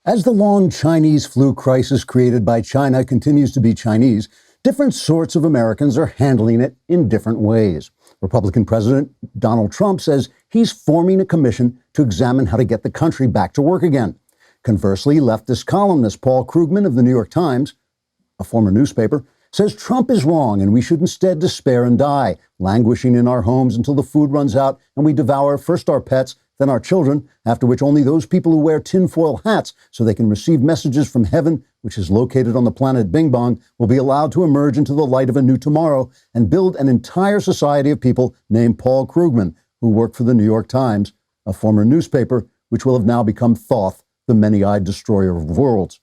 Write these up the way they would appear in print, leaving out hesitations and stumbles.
As the long Chinese flu crisis created by China continues to be Chinese, different sorts of Americans are handling it in different ways. Republican President Donald Trump says he's forming a commission to examine how to get the country back to work again. Conversely, leftist columnist Paul Krugman of the New York Times, a former newspaper, says Trump is wrong and we should instead despair and die, languishing in our homes until the food runs out and we devour first our pets, then our children, after which only those people who wear tinfoil hats so they can receive messages from heaven, which is located on the planet Bing Bong, will be allowed to emerge into the light of a new tomorrow and build an entire society of people named Paul Krugman, who worked for the New York Times, a former newspaper, which will have now become Thoth, the many-eyed destroyer of worlds.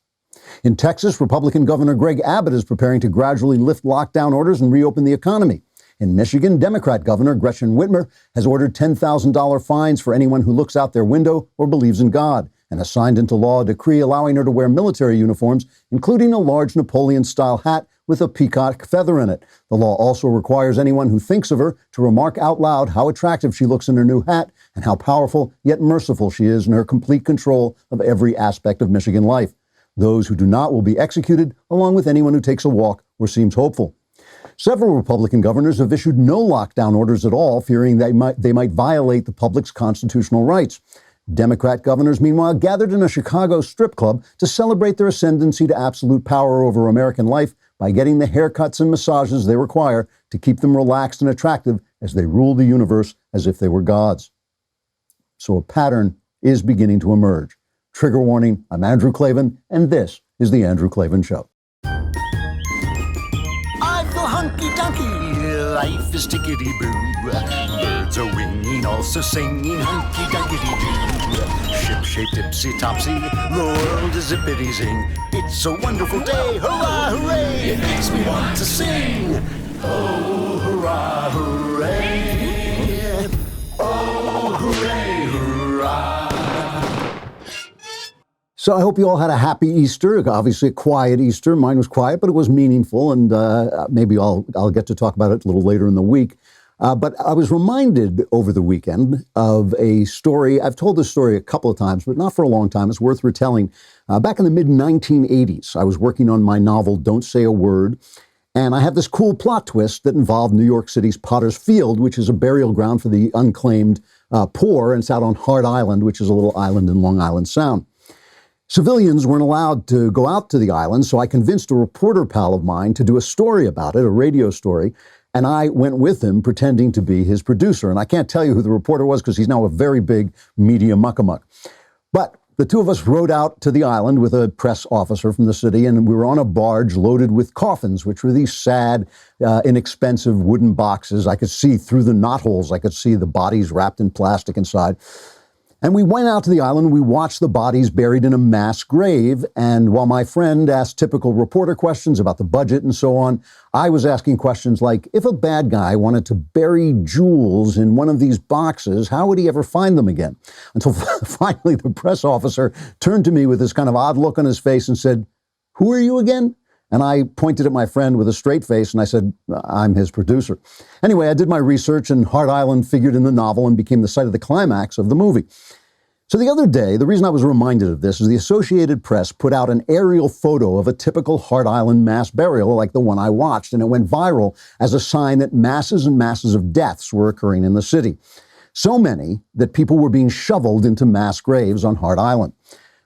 In Texas, Republican Governor Greg Abbott is preparing to gradually lift lockdown orders and reopen the economy. In Michigan, Democrat Governor Gretchen Whitmer has ordered $10,000 fines for anyone who looks out their window or believes in God, and has signed into law a decree allowing her to wear military uniforms, including a large Napoleon-style hat with a peacock feather in it. The law also requires anyone who thinks of her to remark out loud how attractive she looks in her new hat and how powerful yet merciful she is in her complete control of every aspect of Michigan life. Those who do not will be executed, along with anyone who takes a walk or seems hopeful. Several Republican governors have issued no lockdown orders at all, fearing they might violate the public's constitutional rights. Democrat governors, meanwhile, gathered in a Chicago strip club to celebrate their ascendancy to absolute power over American life by getting the haircuts and massages they require to keep them relaxed and attractive as they rule the universe as if they were gods. So a pattern is beginning to emerge. Trigger warning, I'm Andrew Klavan, and this is The Andrew Klavan Show. Hunky-dunky, life is tickety-boo. Birds are winging, also singing hunky-dunky-doo. Ship-shaped, tipsy-topsy, the world is zippity-zing. It's a wonderful day, hurrah, hooray! It makes me want to sing. Oh, hurrah, hooray! Oh, hooray, hurrah! So I hope you all had a happy Easter, obviously a quiet Easter. Mine was quiet, but it was meaningful, and maybe I'll get to talk about it a little later in the week. But I was reminded over the weekend of a story. I've told this story a couple of times, but not for a long time. It's worth retelling. Back in the mid-1980s, I was working on my novel, Don't Say a Word, and I had this cool plot twist that involved New York City's Potter's Field, which is a burial ground for the unclaimed poor, and it's out on Hart Island, which is a little island in Long Island Sound. Civilians weren't allowed to go out to the island, so I convinced a reporter pal of mine to do a story about it, a radio story, and I went with him pretending to be his producer. And I can't tell you who the reporter was because he's now a very big media muck-a-muck. But the two of us rode out to the island with a press officer from the city, and we were on a barge loaded with coffins, which were these sad, inexpensive wooden boxes. I could see through the knotholes. I could see the bodies wrapped in plastic inside. And we went out to the island, we watched the bodies buried in a mass grave, and while my friend asked typical reporter questions about the budget and so on, I was asking questions like, if a bad guy wanted to bury jewels in one of these boxes, how would he ever find them again? Until finally the press officer turned to me with this kind of odd look on his face and said, "Who are you again?" And I pointed at my friend with a straight face and I said, "I'm his producer." Anyway, I did my research and Hart Island figured in the novel and became the site of the climax of the movie. So the other day, the reason I was reminded of this is the Associated Press put out an aerial photo of a typical Hart Island mass burial like the one I watched, and it went viral as a sign that masses and masses of deaths were occurring in the city. So many that people were being shoveled into mass graves on Hart Island.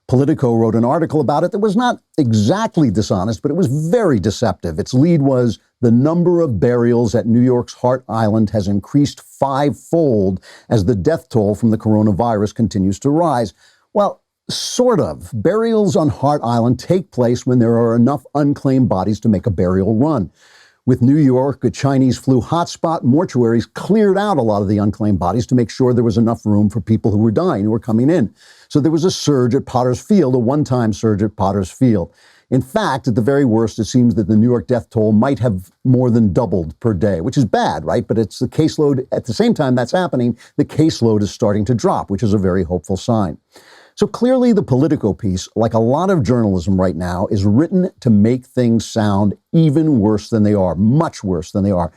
Politico wrote an article about it that was not exactly dishonest, but it was very deceptive. Its lead was, the number of burials at New York's Hart Island has increased 5-fold as the death toll from the coronavirus continues to rise. Well, sort of. Burials on Hart Island take place when there are enough unclaimed bodies to make a burial run. With New York a Chinese flu hotspot, mortuaries cleared out a lot of the unclaimed bodies to make sure there was enough room for people who were dying, who were coming in. So there was a surge at Potter's Field, a one-time surge at Potter's Field. In fact, at the very worst, it seems that the New York death toll might have more than doubled per day, which is bad, right? But it's the caseload, at the same time that's happening, the caseload is starting to drop, which is a very hopeful sign. So clearly the Politico piece, like a lot of journalism right now, is written to make things sound even worse than they are, much worse than they are.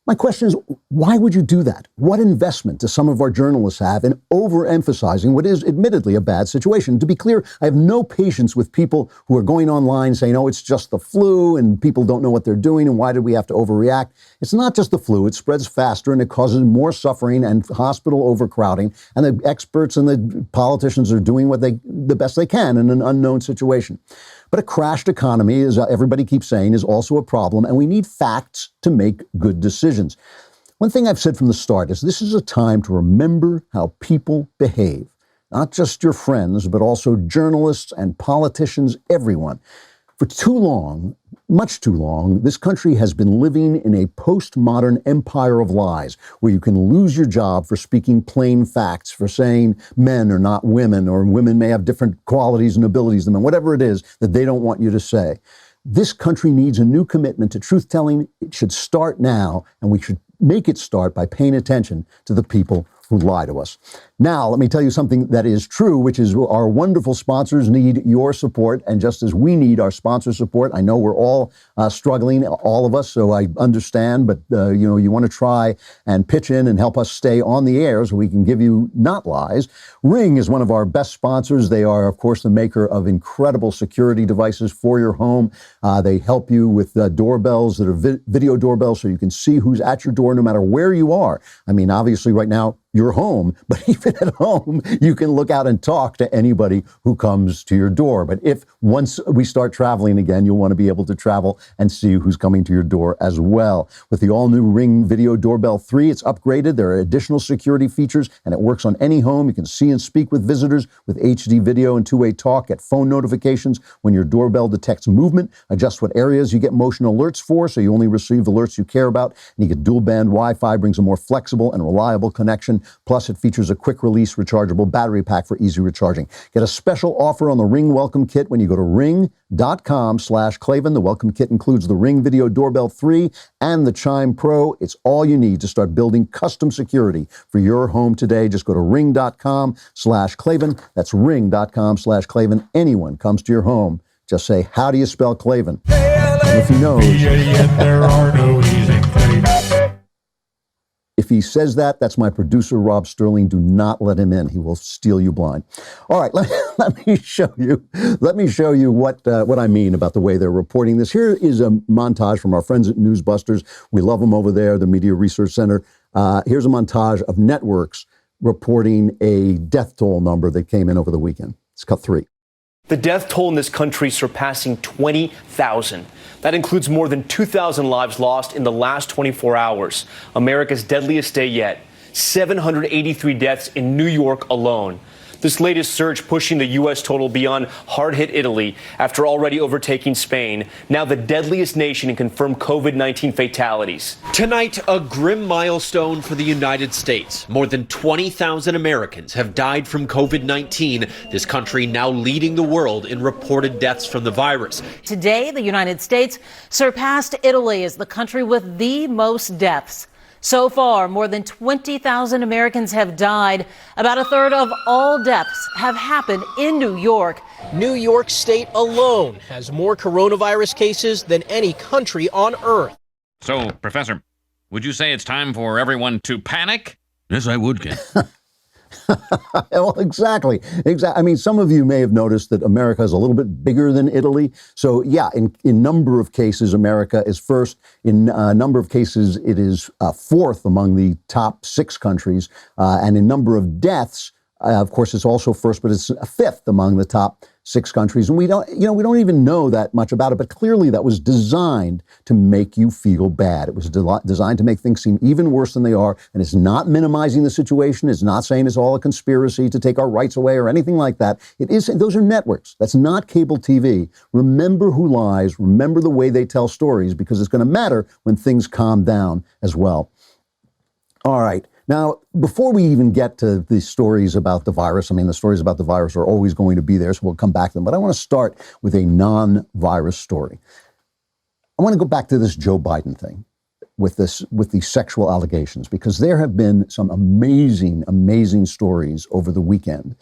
My question is, why would you do that? What investment do some of our journalists have in overemphasizing what is admittedly a bad situation? To be clear, I have no patience with people who are going online saying, oh, it's just the flu and people don't know what they're doing and why did we have to overreact? It's not just the flu. It spreads faster and it causes more suffering and hospital overcrowding. And the experts and the politicians are doing the best they can in an unknown situation. But a crashed economy, as everybody keeps saying, is also a problem, and we need facts to make good decisions. One thing I've said from the start is this is a time to remember how people behave. Not just your friends, but also journalists and politicians, everyone. For too long, much too long, this country has been living in a postmodern empire of lies where you can lose your job for speaking plain facts, for saying men are not women or women may have different qualities and abilities than men, whatever it is that they don't want you to say. This country needs a new commitment to truth-telling. It should start now, and we should make it start by paying attention to the people who lie to us. Now, let me tell you something that is true, which is our wonderful sponsors need your support. And just as we need our sponsor support, I know we're all struggling, all of us, so I understand. But, you want to try and pitch in and help us stay on the air so we can give you not lies. Ring is one of our best sponsors. They are, of course, the maker of incredible security devices for your home. They help you with doorbells that are video doorbells so you can see who's at your door no matter where you are. I mean, obviously, right now, you're home, but even at home, you can look out and talk to anybody who comes to your door. But if once we start traveling again, you'll want to be able to travel and see who's coming to your door as well. With the all-new Ring Video Doorbell 3, it's upgraded. There are additional security features, and it works on any home. You can see and speak with visitors with HD video and two-way talk, get phone notifications when your doorbell detects movement, adjust what areas you get motion alerts for, so you only receive alerts you care about, and you get dual-band Wi-Fi, brings a more flexible and reliable connection. Plus, it features a quick-release rechargeable battery pack for easy recharging. Get a special offer on the Ring Welcome Kit when you go to ring.com/Klavan. The Welcome Kit includes the Ring Video Doorbell 3 and the Chime Pro. It's all you need to start building custom security for your home today. Just go to ring.com/Klavan. That's ring.com/Klavan. Anyone comes to your home, just say, how do you spell Klavan? And if he knows... there are no easy things. If he says that, that's my producer, Rob Sterling. Do not let him in. He will steal you blind. All right, let me show you what I mean about the way they're reporting this. Here is a montage from our friends at Newsbusters. We love them over there, the Media Research Center. Here's a montage of networks reporting a death toll number that came in over the weekend. It's cut 3. The death toll in this country surpassing 20,000. That includes more than 2,000 lives lost in the last 24 hours. America's deadliest day yet. 783 deaths in New York alone. This latest surge pushing the U.S. total beyond hard-hit Italy after already overtaking Spain, now the deadliest nation in confirmed COVID-19 fatalities. Tonight, a grim milestone for the United States. More than 20,000 Americans have died from COVID-19, this country now leading the world in reported deaths from the virus. Today, the United States surpassed Italy as the country with the most deaths. So far, more than 20,000 Americans have died. About a third of all deaths have happened in New York. New York State alone has more coronavirus cases than any country on Earth. So, Professor, would you say it's time for everyone to panic? Yes, I would, Ken. Well, exactly. I mean, some of you may have noticed that America is a little bit bigger than Italy. So, yeah, in number of cases, America is first. In a number of cases, it is fourth among the top 6 countries. And in number of deaths, of course, it's also first, but it's fifth among the top 6 countries. And we don't even know that much about it, but clearly that was designed to make you feel bad. It was designed to make things seem even worse than they are. And it's not minimizing the situation. It's not saying it's all a conspiracy to take our rights away or anything like that. It is, those are networks. That's not cable TV. Remember who lies. Remember the way they tell stories, because it's going to matter when things calm down as well. All right. Now, before we even get to the stories about the virus, I mean, the stories about the virus are always going to be there, so we'll come back to them. But I want to start with a non-virus story. I want to go back to this Joe Biden thing with the sexual allegations, because there have been some amazing, amazing stories over the weekend.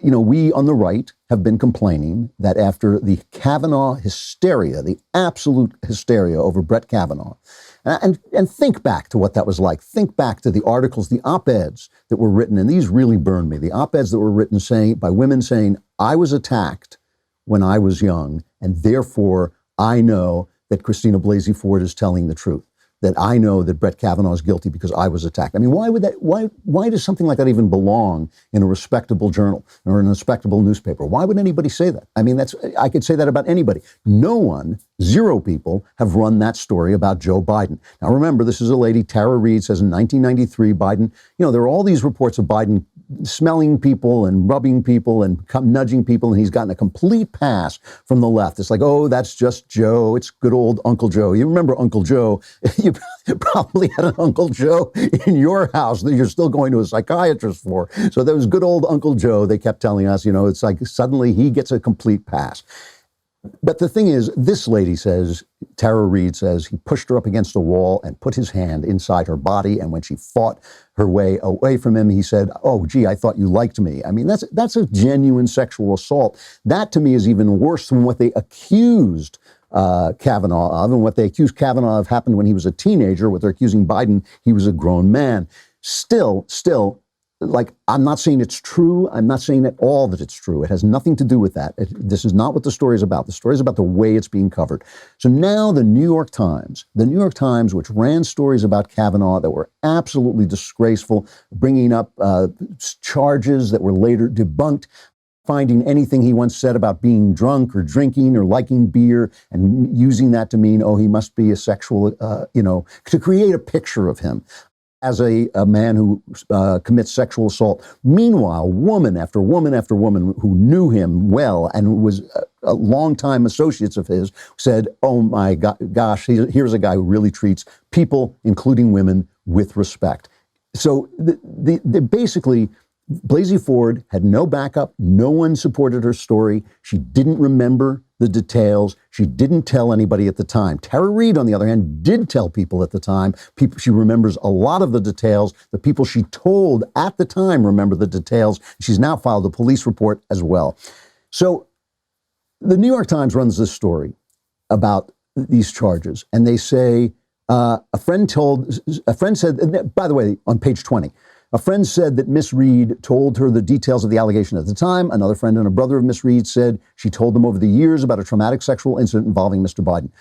we on the right have been complaining that after the Kavanaugh hysteria, the absolute hysteria over Brett Kavanaugh, and think back to what that was like. Think back to the articles, the op-eds that were written, and these really burned me. The op-eds that were written by women saying, I was attacked when I was young, and therefore I know that Christina Blasey Ford is telling the truth. That I know that Brett Kavanaugh is guilty because I was attacked. I mean, why does something like that even belong in a respectable journal or in a respectable newspaper? Why would anybody say that? I mean, I could say that about anybody. No one, zero people, have run that story about Joe Biden. Now, remember, this is a lady, Tara Reid, says in 1993, Biden, there are all these reports of Biden smelling people and rubbing people and nudging people, and he's gotten a complete pass from the left. It's like, oh, that's just Joe. It's good old Uncle Joe. You remember Uncle Joe? You probably had an Uncle Joe in your house that you're still going to a psychiatrist for. So that was good old Uncle Joe. They kept telling us, it's like suddenly he gets a complete pass. But the thing is, this lady says, Tara Reid says, he pushed her up against a wall and put his hand inside her body. And when she fought her way away from him, he said, oh, gee, I thought you liked me. I mean, that's a genuine sexual assault. That to me is even worse than what they accused Kavanaugh of, and what they accused Kavanaugh of happened when he was a teenager. What they're accusing Biden, he was a grown man. Still, like, I'm not saying it's true. I'm not saying at all that it's true. It has nothing to do with that. This is not what the story is about. The story is about the way it's being covered. So now the New York Times, which ran stories about Kavanaugh that were absolutely disgraceful, bringing up charges that were later debunked, finding anything he once said about being drunk or drinking or liking beer and using that to mean, oh, he must be a sexual, to create a picture of him as a man who commits sexual assault. Meanwhile, woman after woman after woman who knew him well and was a longtime associates of his said, oh my gosh, here's a guy who really treats people, including women, with respect. So basically, Blasey Ford had no backup. No one supported her story. She didn't remember the details. She didn't tell anybody at the time. Tara Reid, on the other hand, did tell people at the time. She remembers a lot of the details. The people she told at the time remember the details. She's now filed a police report as well. So the New York Times runs this story about these charges, and they say a friend said, by the way, on page 20, a friend said that Miss Reid told her the details of the allegation at the time. Another friend and a brother of Miss Reid said she told them over the years about a traumatic sexual incident involving Mr. Biden.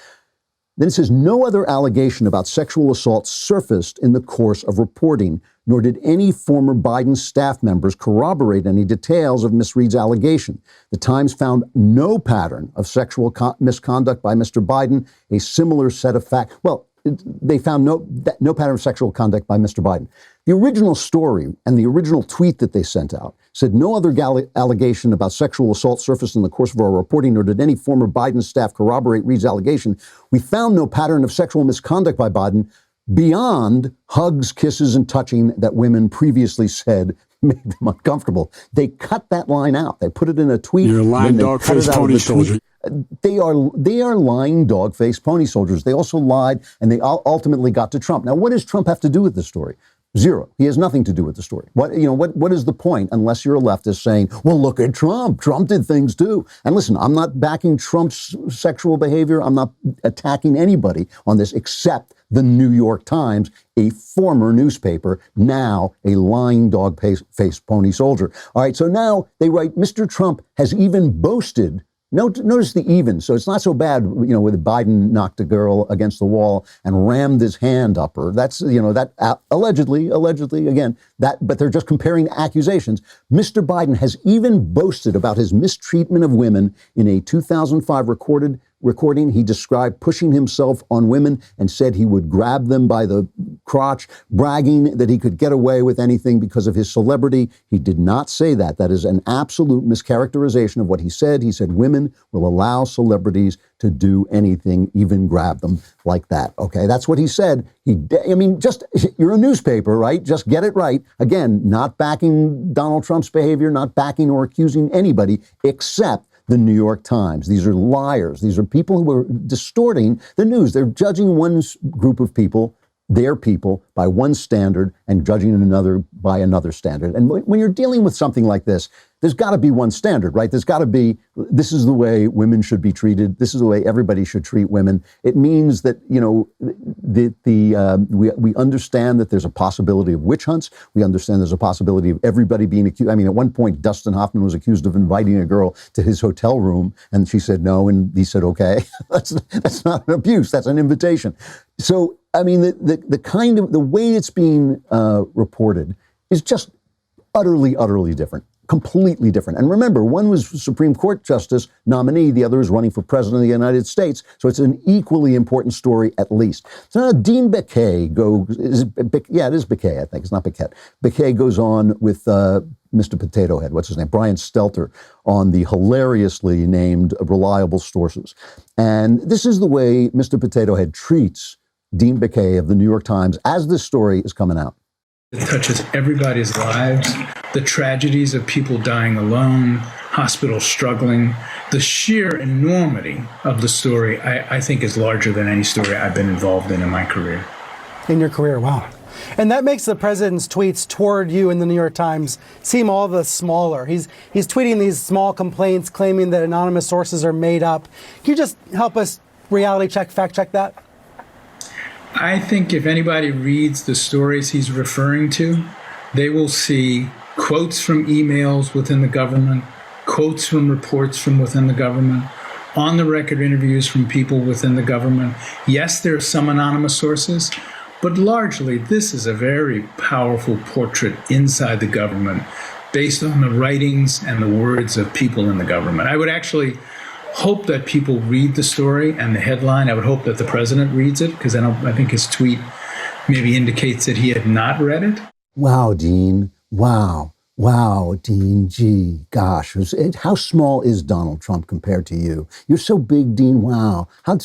Then it says no other allegation about sexual assault surfaced in the course of reporting, nor did any former Biden staff members corroborate any details of Miss Reid's allegation. The Times found no pattern of sexual misconduct by Mr. Biden, a similar set of facts. Well, they found no pattern of sexual conduct by Mr. Biden. The original story and the original tweet that they sent out said no other allegation about sexual assault surfaced in the course of our reporting, nor did any former Biden staff corroborate Reid's allegation. We found no pattern of sexual misconduct by Biden beyond hugs, kisses, and touching that women previously said made them uncomfortable. They cut that line out. They put it in a tweet. You're a lying dog-faced pony soldier. They are lying dog-faced pony soldiers. They also lied, and they ultimately got to Trump. Now, what does Trump have to do with this story? Zero. He has nothing to do with the story. What is the point unless you're a leftist saying, well, look at Trump. Trump did things too. And listen, I'm not backing Trump's sexual behavior. I'm not attacking anybody on this except the New York Times, a former newspaper, now a lying dog-faced pony soldier. All right, so now they write, Mr. Trump has even boasted. Notice the even. So it's not so bad, with Biden knocked a girl against the wall and rammed his hand up her. That's, that allegedly, again, but they're just comparing accusations. Mr. Biden has even boasted about his mistreatment of women in a 2005 recording. He described pushing himself on women and said he would grab them by the crotch, bragging that he could get away with anything because of his celebrity. He did not say that. That is an absolute mischaracterization of what he said. He said women will allow celebrities to do anything, even grab them like that. Okay, that's what he said. You're a newspaper, right? Just get it right. Again, not backing Donald Trump's behavior, not backing or accusing anybody except the New York Times. These are liars. These are people who are distorting the news. They're judging one group of people their people by one standard and judging another by another standard. And when you're dealing with something like this, there's got to be one standard, right? There's got to be, this is the way women should be treated. This is the way everybody should treat women. It means that, you know, we understand that there's a possibility of witch hunts. We understand there's a possibility of everybody being accused. I mean, at one point, Dustin Hoffman was accused of inviting a girl to his hotel room, and she said no, and he said, okay. That's not an abuse. That's an invitation. So, I mean, the way it's being reported is just utterly different. Completely different. And remember, one was Supreme Court Justice nominee, the other is running for President of the United States. So it's an equally important story, at least. So now Dean Baquet it is Baquet, I think. It's not Baquet. Baquet goes on with Mr. Potato Head, what's his name? Brian Stelter, on the hilariously named Reliable Sources. And this is the way Mr. Potato Head treats Dean Baquet of the New York Times as this story is coming out. It touches everybody's lives, the tragedies of people dying alone, hospitals struggling. The sheer enormity of the story, I think, is larger than any story I've been involved in my career. In your career, wow. And that makes the president's tweets toward you in the New York Times seem all the smaller. He's tweeting these small complaints claiming that anonymous sources are made up. Can you just help us reality check, fact check that? I think if anybody reads the stories he's referring to, they will see quotes from emails within the government, quotes from reports from within the government, on-the-record interviews from people within the government. Yes, there are some anonymous sources, but largely this is a very powerful portrait inside the government based on the writings and the words of people in the government. I would actually hope that people read the story and the headline. I would hope that the president reads it, because I think his tweet maybe indicates that he had not read it. Wow, Dean. Wow, Dean. Gee, gosh. How small is Donald Trump compared to you? You're so big, Dean. Wow. How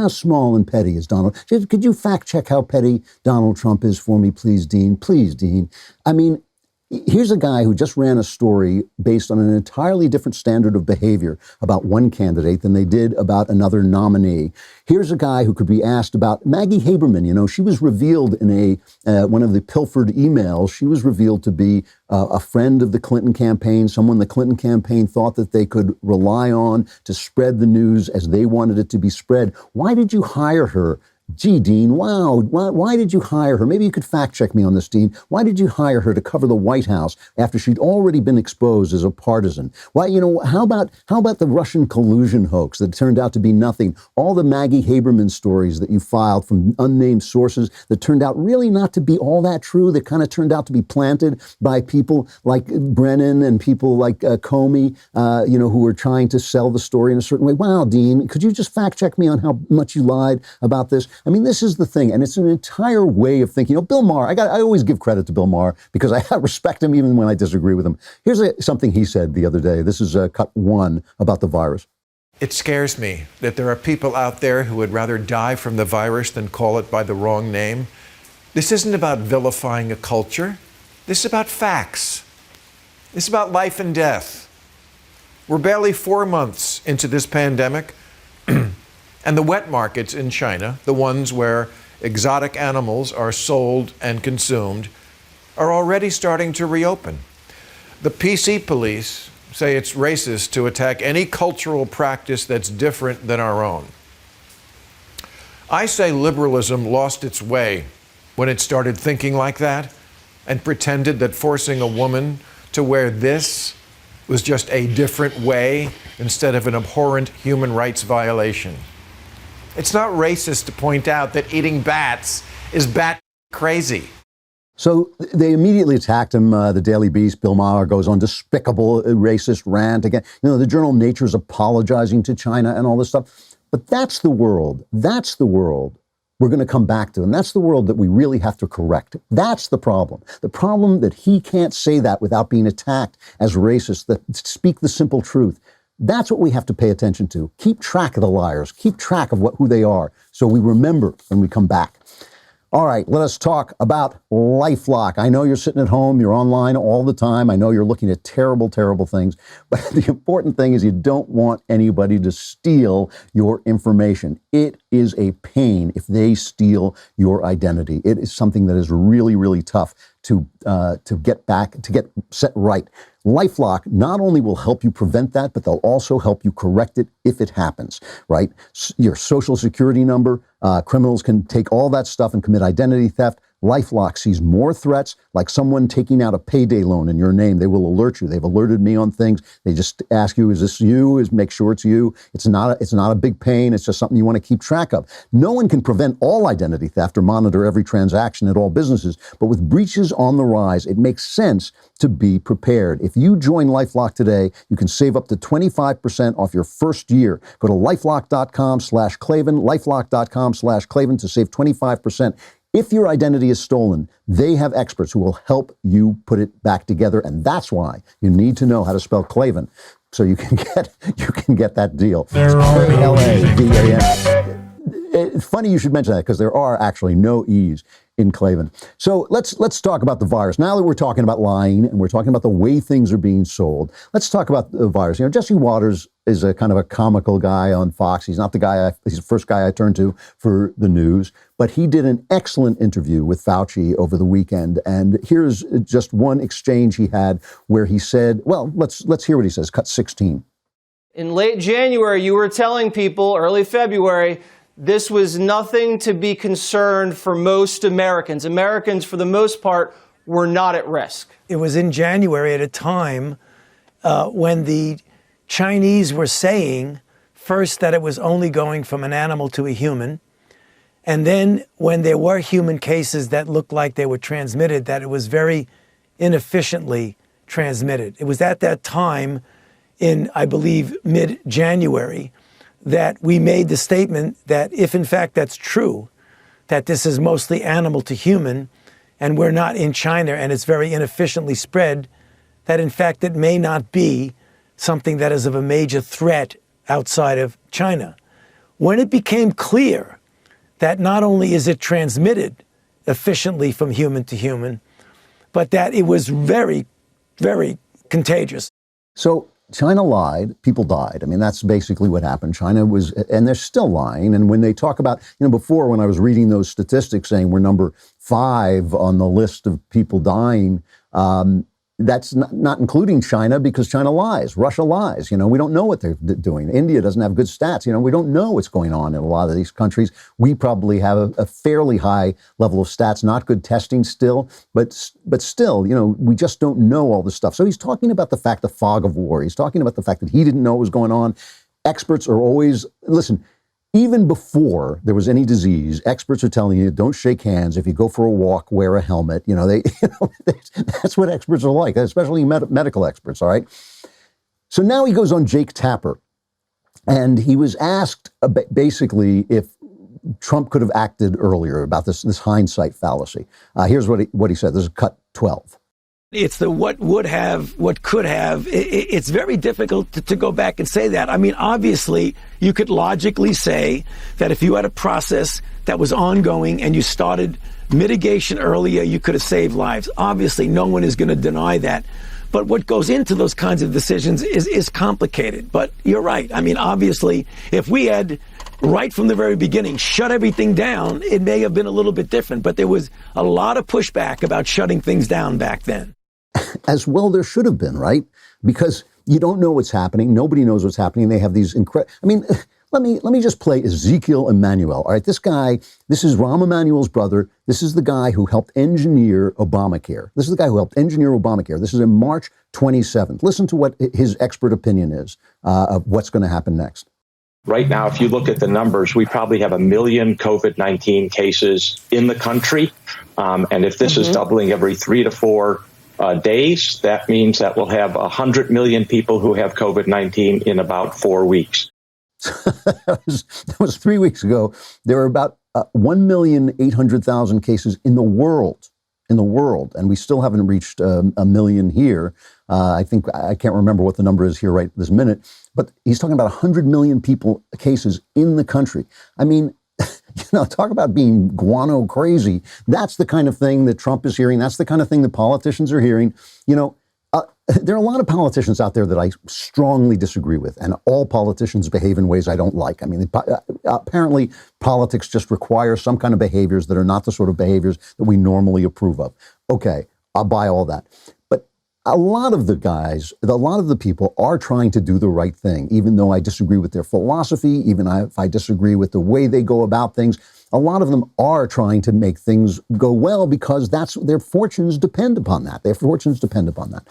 small and petty is Donald? Could you fact check how petty Donald Trump is for me, please, Dean? Please, Dean. I mean, here's a guy who just ran a story based on an entirely different standard of behavior about one candidate than they did about another nominee. Here's a guy who could be asked about Maggie Haberman. You know, she was revealed in one of the pilfered emails. She was revealed to be a friend of the Clinton campaign, someone the Clinton campaign thought that they could rely on to spread the news as they wanted it to be spread. Why did you hire her? Gee, Dean, wow, why did you hire her? Maybe you could fact check me on this, Dean. Why did you hire her to cover the White House after she'd already been exposed as a partisan? Why, you know, how about the Russian collusion hoax that turned out to be nothing? All the Maggie Haberman stories that you filed from unnamed sources that turned out really not to be all that true, that kind of turned out to be planted by people like Brennan and people like Comey, who were trying to sell the story in a certain way. Wow, Dean, could you just fact check me on how much you lied about this? I mean, this is the thing, and it's an entire way of thinking. You know, Bill Maher, I always give credit to Bill Maher because I respect him even when I disagree with him. Here's something he said the other day. This is cut one about the virus. It scares me that there are people out there who would rather die from the virus than call it by the wrong name. This isn't about vilifying a culture. This is about facts. This is about life and death. We're barely 4 months into this pandemic. And the wet markets in China, the ones where exotic animals are sold and consumed, are already starting to reopen. The PC police say it's racist to attack any cultural practice that's different than our own. I say liberalism lost its way when it started thinking like that and pretended that forcing a woman to wear this was just a different way instead of an abhorrent human rights violation. It's not racist to point out that eating bats is bat crazy. So they immediately attacked him. The Daily Beast, Bill Maher goes on despicable, racist rant again. You know, the journal Nature is apologizing to China and all this stuff. But that's the world. That's the world we're going to come back to. And that's the world that we really have to correct. That's the problem. The problem that he can't say that without being attacked as racist, that speak the simple truth. That's what we have to pay attention to. Keep track of the liars. Keep track of who they are so we remember when we come back. All right, let us talk about LifeLock. I know you're sitting at home. You're online all the time. I know you're looking at terrible, terrible things. But the important thing is you don't want anybody to steal your information. It is a pain if they steal your identity. It is something that is really, really tough to get set right. LifeLock not only will help you prevent that, but they'll also help you correct it if it happens, right? Your social security number, criminals can take all that stuff and commit identity theft. LifeLock sees more threats, like someone taking out a payday loan in your name. They will alert you. They've alerted me on things. They just ask you, is this you? Make sure it's you. It's not a big pain. It's just something you want to keep track of. No one can prevent all identity theft or monitor every transaction at all businesses, but with breaches on the rise, it makes sense to be prepared. If you join LifeLock today, you can save up to 25% off your first year. Go to lifelock.com/Klavan, lifelock.com/Klavan to save 25%. If your identity is stolen, they have experts who will help you put it back together, and that's why you need to know how to spell Klavan so you can get that deal. Klavan. It's funny you should mention that because there are actually no E's in Klavan. So let's talk about the virus. Now that we're talking about lying and we're talking about the way things are being sold, let's talk about the virus. You know, Jesse Waters is a kind of a comical guy on Fox. He's not he's the first guy I turn to for the news, but he did an excellent interview with Fauci over the weekend. And here's just one exchange he had where he said, well, let's hear what he says. Cut 16. In late January, you were telling people, early February, this was nothing to be concerned for most Americans. Americans, for the most part, were not at risk. It was in January at a time when the Chinese were saying, first, that it was only going from an animal to a human. And then when there were human cases that looked like they were transmitted, that it was very inefficiently transmitted. It was at that time in, I believe, mid-January, that we made the statement that if in fact that's true, that this is mostly animal to human, and we're not in China and it's very inefficiently spread, that in fact it may not be something that is of a major threat outside of China. When it became clear that not only is it transmitted efficiently from human to human, but that it was very, very contagious. So China lied, people died. I mean, that's basically what happened. China was, and they're still lying. And when they talk about, before when I was reading those statistics saying we're number 5 on the list of people dying, that's not including China because China lies. Russia lies. We don't know what they're doing. India doesn't have good stats. We don't know what's going on in a lot of these countries. We probably have a fairly high level of stats, not good testing still, but still, we just don't know all this stuff. So he's talking about the fact, the fog of war. He's talking about the fact that he didn't know what was going on. Experts are always, listen, even before there was any disease, experts are telling you, don't shake hands. If you go for a walk, wear a helmet. That's what experts are like, especially medical experts, all right? So now he goes on Jake Tapper, and he was asked basically if Trump could have acted earlier about this hindsight fallacy. Here's what he said. This is cut 12. It's the what would have, what could have. It's very difficult to go back and say that. I mean, obviously, you could logically say that if you had a process that was ongoing and you started mitigation earlier, you could have saved lives. Obviously, no one is going to deny that. But what goes into those kinds of decisions is complicated. But you're right. I mean, obviously, if we had right from the very beginning shut everything down, it may have been a little bit different. But there was a lot of pushback about shutting things down back then. As well, there should have been, right? Because you don't know what's happening. Nobody knows what's happening. They have these let me just play Ezekiel Emanuel. All right, this is Rahm Emanuel's brother. This is the guy who helped engineer Obamacare. This is This is in March 27th. Listen to what his expert opinion is of what's going to happen next. Right now, if you look at the numbers, we probably have 1 million COVID-19 cases in the country. And if this is doubling every 3 to 4 days, that means that we'll have 100 million people who have COVID-19 in about 4 weeks. that was 3 weeks ago. There were about 1,800,000 cases in the world, and we still haven't reached a million here. I can't remember what the number is here right this minute, but he's talking about 100 million cases in the country. I mean, talk about being guano crazy. That's the kind of thing that Trump is hearing. That's the kind of thing that politicians are hearing. there are a lot of politicians out there that I strongly disagree with, and all politicians behave in ways I don't like. I mean, apparently politics just requires some kind of behaviors that are not the sort of behaviors that we normally approve of. Okay, I'll buy all that. But a lot of the guys, a lot of the people are trying to do the right thing, even though I disagree with their philosophy, even if I disagree with the way they go about things. A lot of them are trying to make things go well because that's their fortunes depend upon that. Their fortunes depend upon that.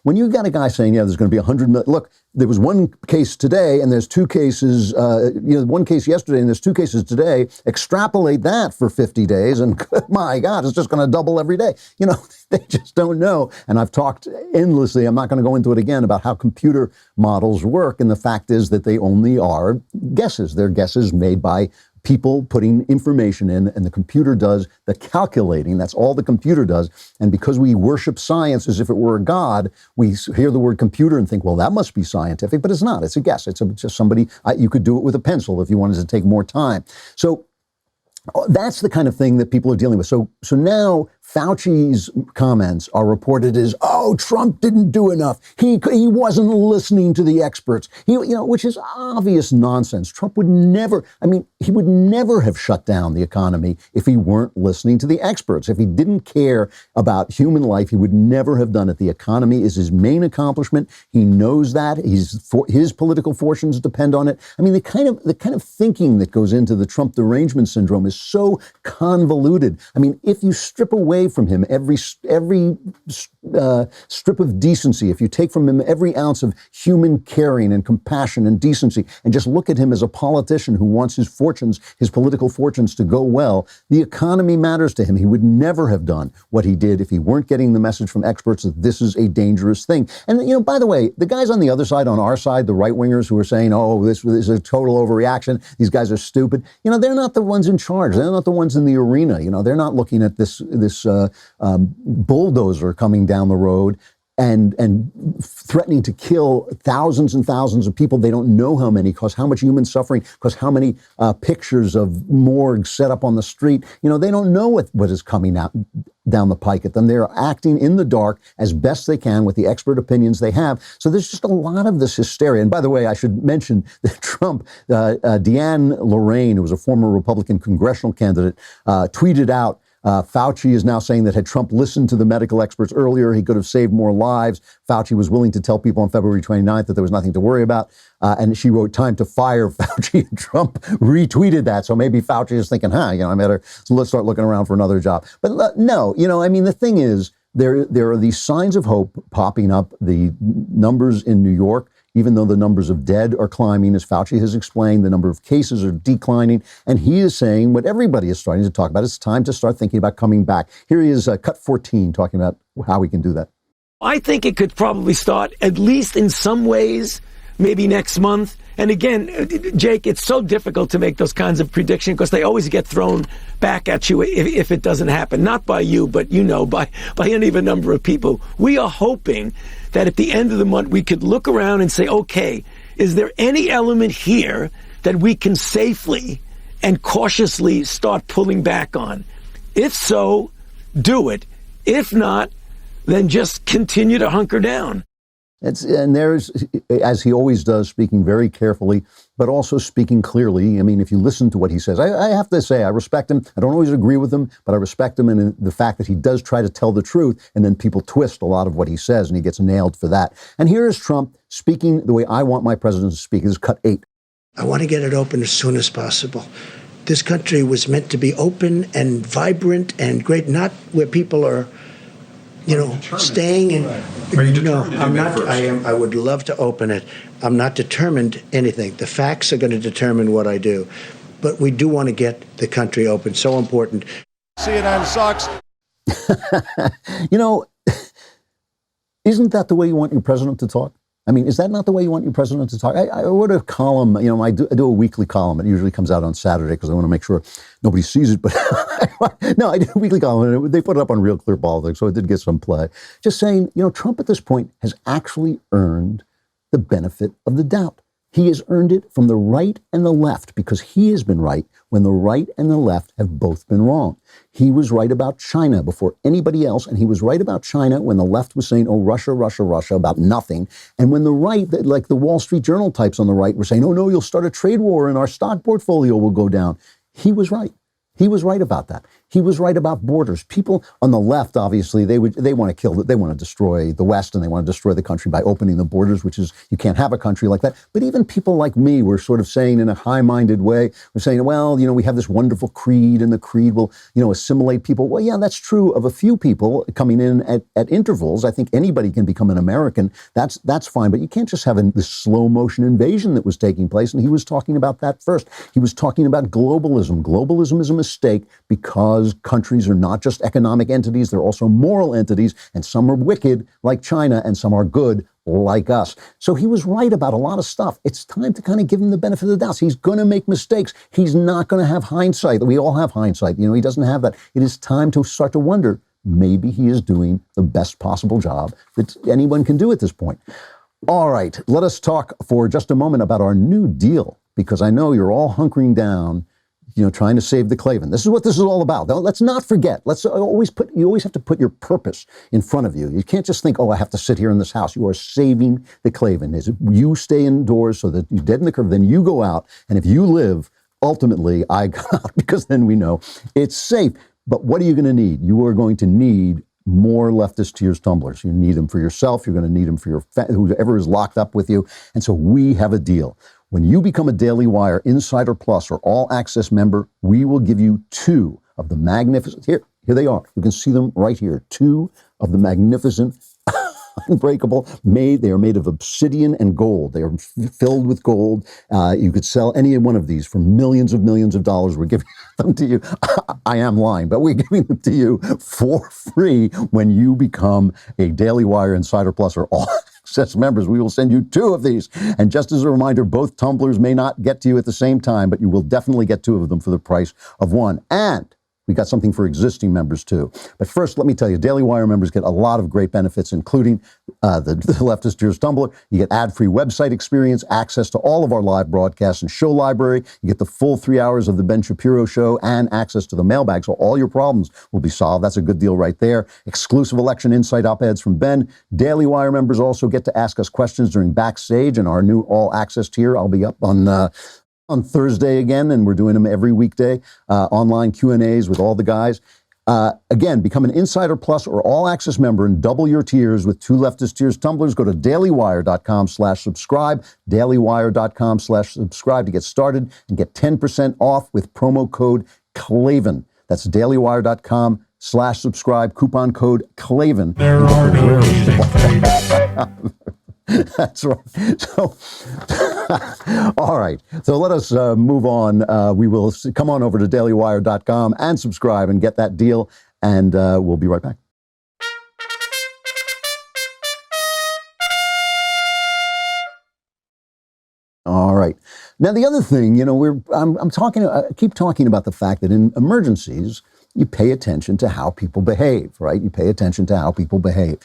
When you've got a guy saying, yeah, there's going to be 100 million, look, there was one case today and there's two cases, one case yesterday and there's two cases today. Extrapolate that for 50 days and my God, it's just going to double every day. They just don't know. And I've talked endlessly, I'm not going to go into it again, about how computer models work. And the fact is that they only are guesses. They're guesses made by people putting information in, and the computer does the calculating. That's all the computer does. And because we worship science as if it were a god, we hear the word computer and think, well, that must be scientific, but it's not. It's a guess. It's just somebody, you could do it with a pencil if you wanted to take more time. So that's the kind of thing that people are dealing with. So now Fauci's comments are reported as, oh, Trump didn't do enough. He wasn't listening to the experts. Which is obvious nonsense. Trump would never, he would never have shut down the economy if he weren't listening to the experts. If he didn't care about human life, he would never have done it. The economy is his main accomplishment. He knows that. His political fortunes depend on it. The kind of thinking that goes into the Trump derangement syndrome is so convoluted. If you strip away from him every strip of decency, if you take from him every ounce of human caring and compassion and decency, and just look at him as a politician who wants his political fortunes to go well, the economy matters to him. He would never have done what he did if he weren't getting the message from experts that this is a dangerous thing. And, by the way, the guys on the other side, on our side, the right-wingers who are saying, oh, this is a total overreaction, these guys are stupid, they're not the ones in charge. They're not the ones in the arena. They're not looking at this bulldozer coming down the road and threatening to kill thousands and thousands of people. They don't know how many, cause how much human suffering, cause how many pictures of morgues set up on the street. They don't know what is coming out down the pike at them. They're acting in the dark as best they can with the expert opinions they have. So there's just a lot of this hysteria. And by the way, I should mention that Trump, Deanne Lorraine, who was a former Republican congressional candidate, tweeted out, Fauci is now saying that had Trump listened to the medical experts earlier, he could have saved more lives. Fauci was willing to tell people on February 29th that there was nothing to worry about. And she wrote, time to fire Fauci. And Trump retweeted that. So maybe Fauci is thinking, so let's start looking around for another job. But no, the thing is, there are these signs of hope popping up. The numbers in New York, even though the numbers of dead are climbing, as Fauci has explained, the number of cases are declining. And he is saying what everybody is starting to talk about. It's time to start thinking about coming back. Here he is, cut 14, talking about how we can do that. I think it could probably start, at least in some ways, maybe next month. And again, Jake, it's so difficult to make those kinds of predictions because they always get thrown back at you if it doesn't happen. Not by you, but by any of a number of people. We are hoping that at the end of the month we could look around and say, okay, is there any element here that we can safely and cautiously start pulling back on? If so, do it. If not, then just continue to hunker down. And there's, as he always does, speaking very carefully, but also speaking clearly. If you listen to what he says, I have to say, I respect him. I don't always agree with him, but I respect him in the fact that he does try to tell the truth, and then people twist a lot of what he says, and he gets nailed for that. And here is Trump speaking the way I want my president to speak. This is cut 8. I want to get it open as soon as possible. This country was meant to be open and vibrant and great, not where people are staying in. Are you determined No, I'm not. I would love to open it. I'm not determined anything. The facts are going to determine what I do. But we do want to get the country open. So important. CNN sucks. Isn't that the way you want your president to talk? Is that not the way you want your president to talk? I wrote a column, I do a weekly column. It usually comes out on Saturday because I want to make sure nobody sees it. But no, I did a weekly column, and they put it up on Real Clear Politics, so it did get some play. Just saying, Trump at this point has actually earned the benefit of the doubt. He has earned it from the right and the left because he has been right when the right and the left have both been wrong. He was right about China before anybody else, and he was right about China when the left was saying, oh, Russia, Russia, Russia, about nothing. And when the right, like the Wall Street Journal types on the right, were saying, oh, no, you'll start a trade war and our stock portfolio will go down. He was right. He was right about that. He was right about borders. People on the left, obviously, they want to kill, they want to destroy the West and they want to destroy the country by opening the borders, which is, you can't have a country like that. But even people like me were sort of saying in a high-minded way, we're saying, well, we have this wonderful creed and the creed will, assimilate people. Well, yeah, that's true of a few people coming in at intervals. I think anybody can become an American. That's fine. But you can't just have this slow motion invasion that was taking place. And he was talking about that first. He was talking about globalism. Globalism is a mistake because countries are not just economic entities, they're also moral entities, and some are wicked, like China, and some are good, like us. So he was right about a lot of stuff. It's time to kind of give him the benefit of the doubt. He's going to make mistakes. He's not going to have hindsight. We all have hindsight. He doesn't have that. It is time to start to wonder, maybe he is doing the best possible job that anyone can do at this point. All right, let us talk for just a moment about our new deal, because I know you're all hunkering down trying to save the Klavan. This is what this is all about. Let's not forget. You always have to put your purpose in front of you. You can't just think, oh, I have to sit here in this house. You are saving the Klavan. You stay indoors so that you're dead in the curve. Then you go out. And if you live, ultimately, I go out because then we know it's safe. But what are you going to need? You are going to need more leftist tears tumblers. You need them for yourself. You're going to need them for whoever is locked up with you. And so we have a deal. When you become a Daily Wire Insider Plus or All Access member, we will give you 2 of the magnificent, here they are. You can see them right here. 2 of the magnificent, unbreakable, they are made of obsidian and gold. They are filled with gold. You could sell any one of these for millions of dollars. We're giving them to you. I am lying, but we're giving them to you for free when you become a Daily Wire Insider Plus or All Access members. We will send you 2 of these. And just as a reminder, both tumblers may not get to you at the same time, but you will definitely get 2 of them for the price of 1. And we got something for existing members too. But first, let me tell you, Daily Wire members get a lot of great benefits, including the Leftist Tears Tumbler. You get ad-free website experience, access to all of our live broadcasts and show library. You get the full 3 hours of the Ben Shapiro Show and access to the mailbag, so all your problems will be solved. That's a good deal right there. Exclusive election insight op-eds from Ben. Daily Wire members also get to ask us questions during Backstage and our new All Access tier. I'll be up on Thursday again, and we're doing them every weekday, online Q&As with all the guys. Again, become an Insider Plus or All Access member and double your tiers with 2 Leftist Tears tumblers. Go to dailywire.com/subscribe, dailywire.com/subscribe to get started and get 10% off with promo code Klavan. That's dailywire.com/subscribe, coupon code Klavan. There are no That's right. So, all right. So let us move on. We will come on over to dailywire.com and subscribe and get that deal. And we'll be right back. All right. Now, the other thing, I keep talking about the fact that in emergencies, you pay attention to how people behave, right? You pay attention to how people behave.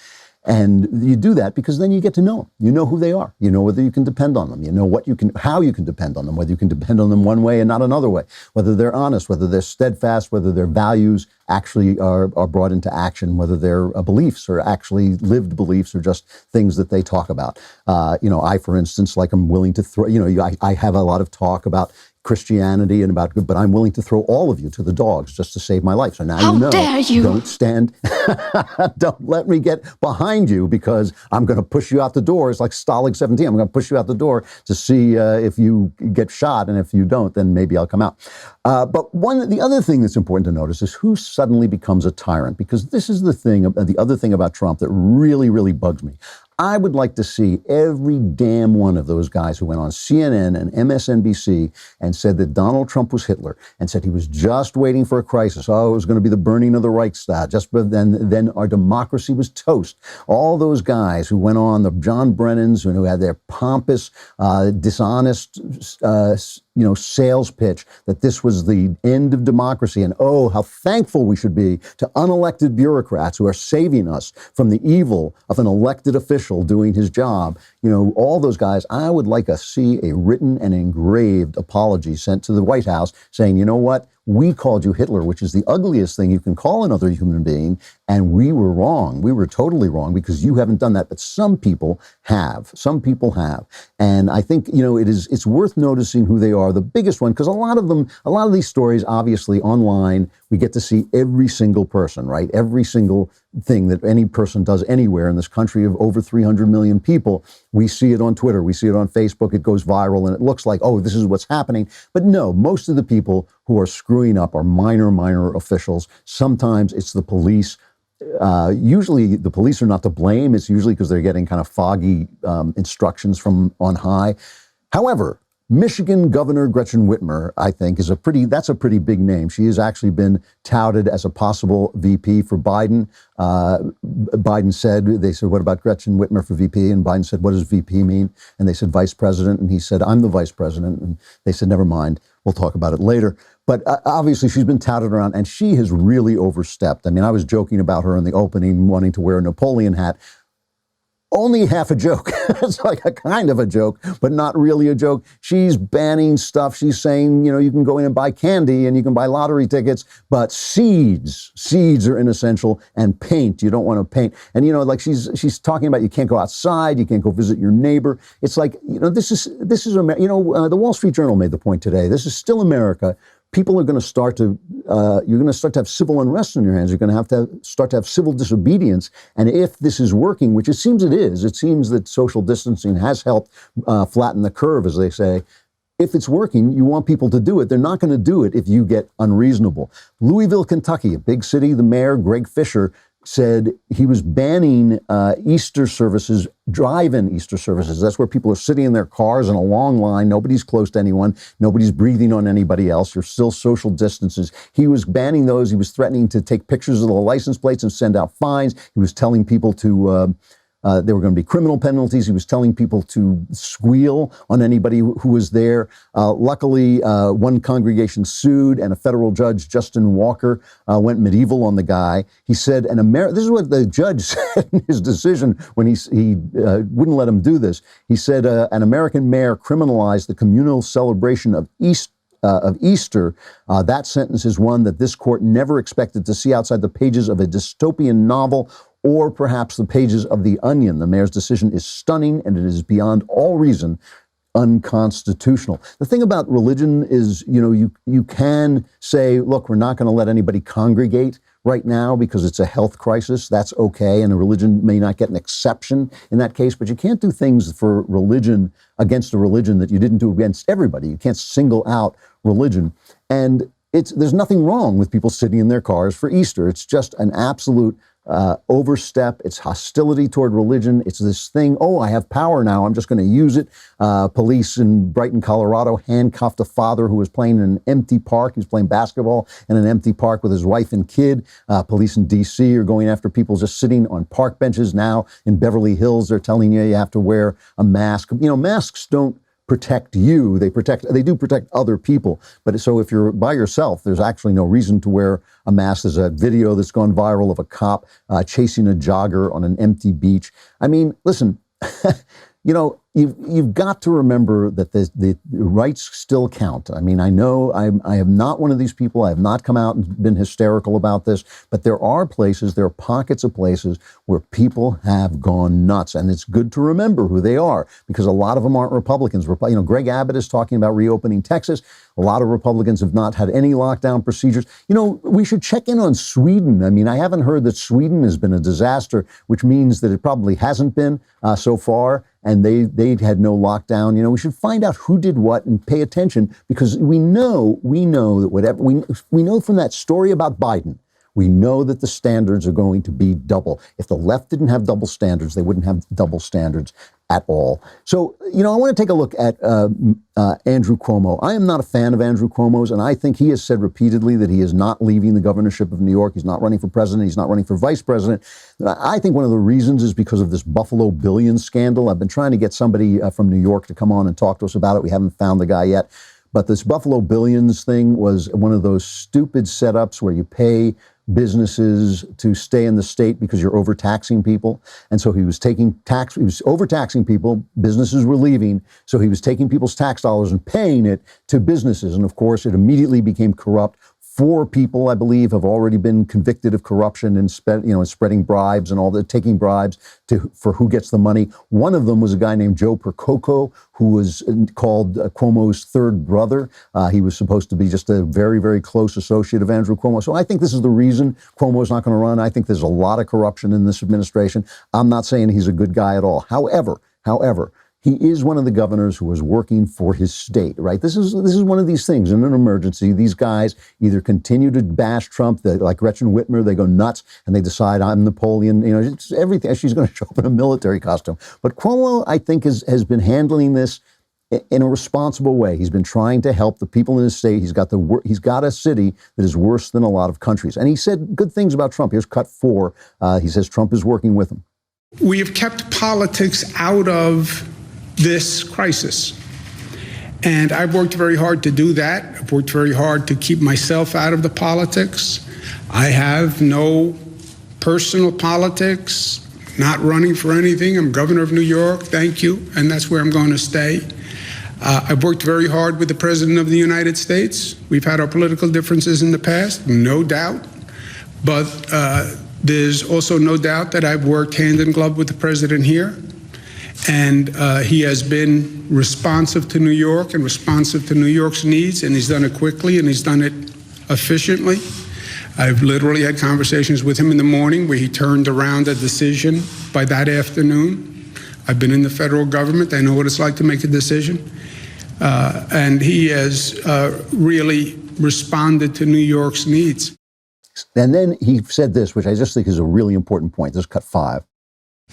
And you do that because then you get to know them. You know who they are. You know whether you can depend on them. You know how you can depend on them, whether you can depend on them one way and not another way, whether they're honest, whether they're steadfast, whether their values actually are brought into action, whether their beliefs are actually lived beliefs or just things that they talk about. I, for instance, I'm willing to throw, I have a lot of talk about Christianity and but I'm willing to throw all of you to the dogs just to save my life. So now How dare you? Don't stand, don't let me get behind you because I'm going to push you out the door. It's like Stalag 17. I'm going to push you out the door to see if you get shot, and if you don't, then maybe I'll come out. But the other thing that's important to notice is who suddenly becomes a tyrant, because this is the other thing about Trump that really, really bugs me. I would like to see every damn one of those guys who went on CNN and MSNBC and said that Donald Trump was Hitler and said he was just waiting for a crisis. Oh, it was going to be the burning of the Reichstag. Then our democracy was toast. All those guys who went on, the John Brennans, who had their pompous, dishonest sales pitch that this was the end of democracy and, oh, how thankful we should be to unelected bureaucrats who are saving us from the evil of an elected official doing his job. All those guys, I would like to see a written and engraved apology sent to the White House saying, you know what? We called you Hitler, which is the ugliest thing you can call another human being, and we were wrong. We were totally wrong because you haven't done that. But some people have. Some people have. And I think, it's worth noticing who they are. The biggest one, because a lot of these stories, obviously online, we get to see every single person, right? Every single thing that any person does anywhere in this country of over 300 million people. We see it on Twitter. We see it on Facebook. It goes viral and it looks like, oh, this is what's happening. But no, most of the people who are screwing up are minor officials. Sometimes it's the police. Usually the police are not to blame. It's usually because they're getting kind of foggy instructions from on high. However, Michigan Governor Gretchen Whitmer, I think, that's a pretty big name. She has actually been touted as a possible VP for Biden. They said, what about Gretchen Whitmer for VP? And Biden said, what does VP mean? And they said, vice president. And he said, I'm the vice president. And they said, never mind. We'll talk about it later. But obviously, she's been touted around, and she has really overstepped. I mean, I was joking about her in the opening, wanting to wear a Napoleon hat. Only half a joke. It's like a kind of a joke, but not really a joke. She's banning stuff. She's saying, you can go in and buy candy and you can buy lottery tickets, but seeds are inessential, and paint. You don't want to paint. And, she's talking about you can't go outside. You can't go visit your neighbor. It's like, this is, the Wall Street Journal made the point today. This is still America. People are going to start to, you're going to start to have civil unrest in your hands. You're going to have start to have civil disobedience. And if this is working, which it seems it is, it seems that social distancing has helped flatten the curve, as they say. If it's working, you want people to do it. They're not going to do it if you get unreasonable. Louisville, Kentucky, a big city, the mayor, Greg Fisher, said he was banning Easter services, drive-in Easter services. That's where people are sitting in their cars in a long line. Nobody's close to anyone. Nobody's breathing on anybody else. You're still social distances. He was banning those. He was threatening to take pictures of the license plates and send out fines. He was telling people to there were going to be criminal penalties. He was telling people to squeal on anybody who was there. Luckily, one congregation sued, and a federal judge, Justin Walker, went medieval on the guy. He said, this is what the judge said in his decision when he wouldn't let him do this. He said, an American mayor criminalized the communal celebration of Easter. That sentence is one that this court never expected to see outside the pages of a dystopian novel or perhaps the pages of The Onion. The mayor's decision is stunning, and it is beyond all reason unconstitutional. The thing about religion is, you can say, look, we're not going to let anybody congregate right now because it's a health crisis. That's okay, and a religion may not get an exception in that case, but you can't do things for religion against a religion that you didn't do against everybody. You can't single out religion. And there's nothing wrong with people sitting in their cars for Easter. It's just an absolute overstep. It's hostility toward religion. It's this thing, oh, I have power now, I'm just going to use it. Police in Brighton, Colorado handcuffed a father who was playing in an empty park. He was playing basketball in an empty park with his wife and kid. Police in D.C. are going after people just sitting on park benches now. In Beverly Hills, they're telling you have to wear a mask. Masks don't protect you. They do protect other people. But so if you're by yourself, there's actually no reason to wear a mask. There's a video that's gone viral of a cop chasing a jogger on an empty beach. I mean, listen, you've got to remember that the rights still count. I mean, I know I am not one of these people. I have not come out and been hysterical about this, but there are pockets of places where people have gone nuts. And it's good to remember who they are, because a lot of them aren't Republicans. Greg Abbott is talking about reopening Texas. A lot of Republicans have not had any lockdown procedures. We should check in on Sweden. I mean, I haven't heard that Sweden has been a disaster, which means that it probably hasn't been so far. And they had no lockdown. We should find out who did what and pay attention, because we know that whatever we know from that story about Biden, we know that the standards are going to be double. If the left didn't have double standards, they wouldn't have double standards at all. So, I want to take a look at Andrew Cuomo. I am not a fan of Andrew Cuomo's, and I think he has said repeatedly that he is not leaving the governorship of New York. He's not running for president. He's not running for vice president. I think one of the reasons is because of this Buffalo Billions scandal. I've been trying to get somebody from New York to come on and talk to us about it. We haven't found the guy yet. But this Buffalo Billions thing was one of those stupid setups where you pay businesses to stay in the state because you're overtaxing people. And so he was overtaxing people, businesses were leaving, so he was taking people's tax dollars and paying it to businesses. And of course, it immediately became corrupt. 4 people, I believe, have already been convicted of corruption and spreading bribes and all that, taking bribes for who gets the money. One of them was a guy named Joe Percoco, who was called Cuomo's third brother. He was supposed to be just a very, very close associate of Andrew Cuomo. So I think this is the reason Cuomo's not going to run. I think there's a lot of corruption in this administration. I'm not saying he's a good guy at all. However, he is one of the governors who is working for his state, right? This is one of these things. In an emergency, these guys either continue to bash Trump, like Gretchen Whitmer, they go nuts and they decide I'm Napoleon. It's everything. She's going to show up in a military costume. But Cuomo, I think, has been handling this in a responsible way. He's been trying to help the people in his state. He's got a city that is worse than a lot of countries. And he said good things about Trump. Here's cut 4. He says Trump is working with him. We have kept politics out of this crisis. And I've worked very hard to do that. I've worked very hard to keep myself out of the politics. I have no personal politics, not running for anything. I'm governor of New York, thank you, and that's where I'm going to stay. I've worked very hard with the President of the United States. We've had our political differences in the past, no doubt. But there's also no doubt that I've worked hand in glove with the President here. And he has been responsive to New York and responsive to New York's needs, and he's done it quickly and he's done it efficiently. I've literally had conversations with him in the morning where he turned around a decision by that afternoon. I've been in the federal government. I know what it's like to make a decision. And he has really responded to New York's needs. And then he said this, which I just think is a really important point. This is cut 5.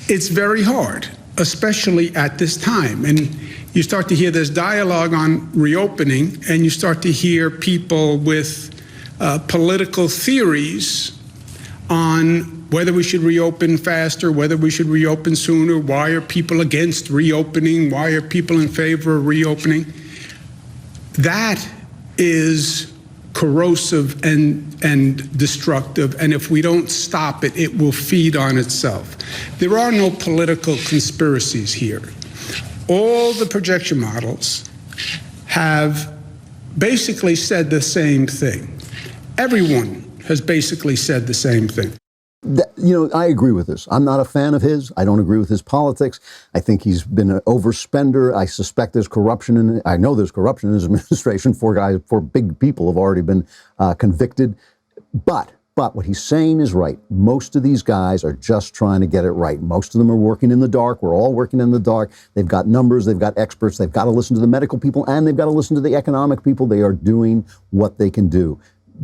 It's very hard, especially at this time. And you start to hear this dialogue on reopening, and you start to hear people with political theories on whether we should reopen faster, whether we should reopen sooner, why are people against reopening, why are people in favor of reopening. That is corrosive and destructive, and if we don't stop it, it will feed on itself. There are no political conspiracies here. All the projection models have basically said the same thing. Everyone has basically said the same thing. I agree with this. I'm not a fan of his. I don't agree with his politics. I think he's been an overspender. I suspect there's corruption I know there's corruption in his administration. 4 big people have already been convicted. But what he's saying is right. Most of these guys are just trying to get it right. Most of them are working in the dark. We're all working in the dark. They've got numbers. They've got experts. They've got to listen to the medical people, and they've got to listen to the economic people. They are doing what they can do.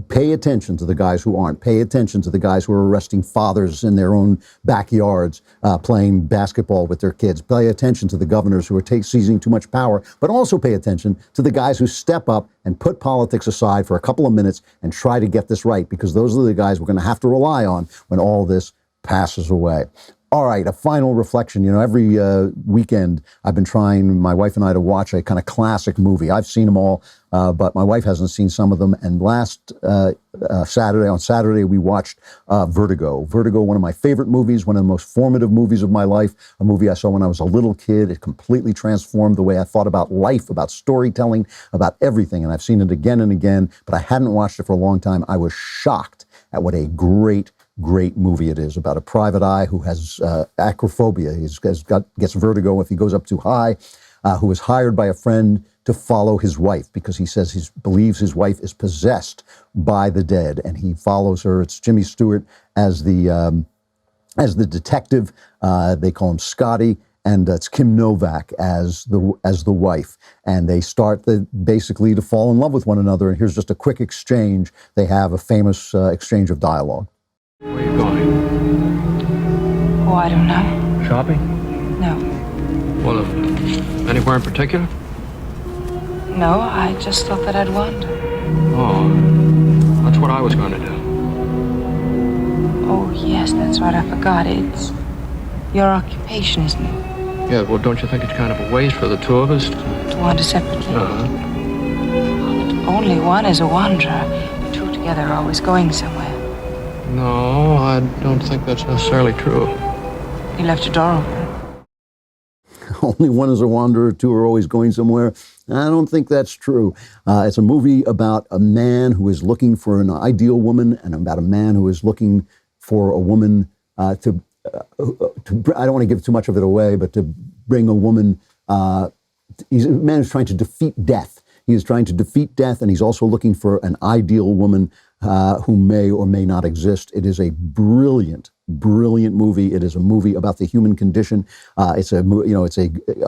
Pay attention to the guys who aren't. Pay attention to the guys who are arresting fathers in their own backyards, playing basketball with their kids. Pay attention to the governors who are seizing too much power, but also pay attention to the guys who step up and put politics aside for a couple of minutes and try to get this right, because those are the guys we're going to have to rely on when all this passes away. All right, a final reflection. Every weekend I've been trying, my wife and I, to watch a kind of classic movie. I've seen them all, but my wife hasn't seen some of them. And last Saturday, we watched Vertigo. Vertigo, one of my favorite movies, one of the most formative movies of my life, a movie I saw when I was a little kid. It completely transformed the way I thought about life, about storytelling, about everything. And I've seen it again and again, but I hadn't watched it for a long time. I was shocked at what a great movie it is, about a private eye who has acrophobia. Gets vertigo if he goes up too high, who is hired by a friend to follow his wife because he says he believes his wife is possessed by the dead, and he follows her. It's Jimmy Stewart as the detective. They call him Scotty, and it's Kim Novak as the wife, and they start basically to fall in love with one another. And here's just a quick exchange. They have a famous exchange of dialogue. Where are you going? Oh, I don't know. Shopping? No. Well, anywhere in particular? No, I just thought that I'd wander. Oh, that's what I was going to do. Oh, yes, that's right. I forgot. It's your occupation, isn't it? Yeah, well, don't you think it's kind of a waste for the two of us to wander separately? Uh-huh. only one is a wanderer. Two together are always going somewhere. No, I don't think that's necessarily true. You left a door open. Only one is a wanderer, two are always going somewhere. I don't think that's true. It's a movie about a man who is looking for an ideal woman and about a man who is looking for a woman I don't want to give too much of it away, but to bring a woman, he's a man who's trying to defeat death. He is trying to defeat death, and he's also looking for an ideal woman who may or may not exist. It is a brilliant, brilliant movie. It is a movie about the human condition. It's a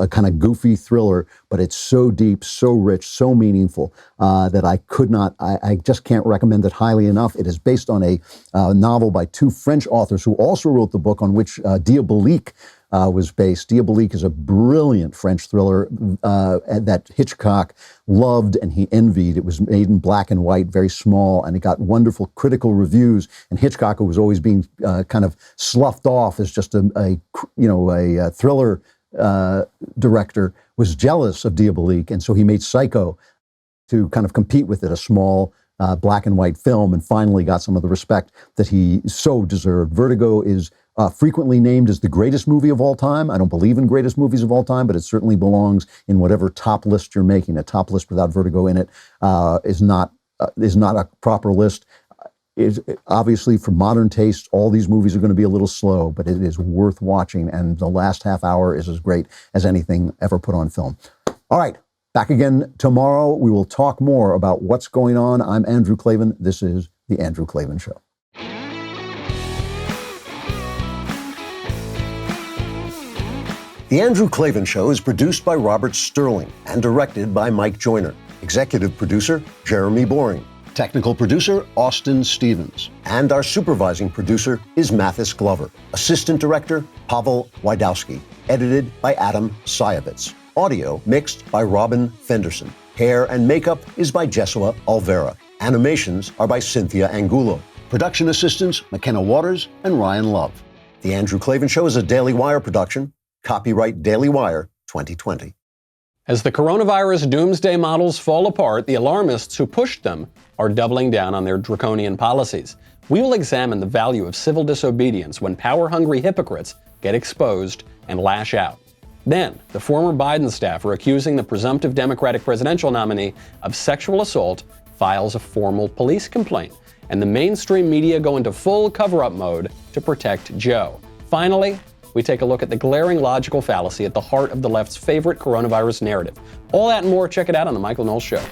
kind of goofy thriller, but it's so deep, so rich, so meaningful that I just can't recommend it highly enough. It is based on a novel by two French authors who also wrote the book on which Diabolique was based. Diabolique is a brilliant French thriller that Hitchcock loved and he envied. It was made in black and white, very small, and it got wonderful critical reviews. And Hitchcock, who was always being kind of sloughed off as just a thriller director, was jealous of Diabolique, and so he made Psycho to kind of compete with it, a small black and white film, and finally got some of the respect that he so deserved. Vertigo is frequently named as the greatest movie of all time. I don't believe in greatest movies of all time, but it certainly belongs in whatever top list you're making. A top list without Vertigo in it is not a proper list. Obviously, for modern taste, all these movies are going to be a little slow, but it is worth watching, and the last half hour is as great as anything ever put on film. All right, back again tomorrow. We will talk more about what's going on. I'm Andrew Klavan. This is The Andrew Klavan Show. The Andrew Klavan Show is produced by Robert Sterling and directed by Mike Joyner. Executive producer, Jeremy Boring. Technical producer, Austin Stevens. And our supervising producer is Mathis Glover. Assistant director, Pavel Wydowski. Edited by Adam Sayevitz. Audio mixed by Robin Fenderson. Hair and makeup is by Jesua Alvera. Animations are by Cynthia Angulo. Production assistants, McKenna Waters and Ryan Love. The Andrew Klavan Show is a Daily Wire production. Copyright Daily Wire 2020. As the coronavirus doomsday models fall apart, the alarmists who pushed them are doubling down on their draconian policies. We will examine the value of civil disobedience when power-hungry hypocrites get exposed and lash out. Then, the former Biden staffer accusing the presumptive Democratic presidential nominee of sexual assault files a formal police complaint, and the mainstream media go into full cover-up mode to protect Joe. Finally, we take a look at the glaring logical fallacy at the heart of the left's favorite coronavirus narrative. All that and more, check it out on The Michael Knowles Show.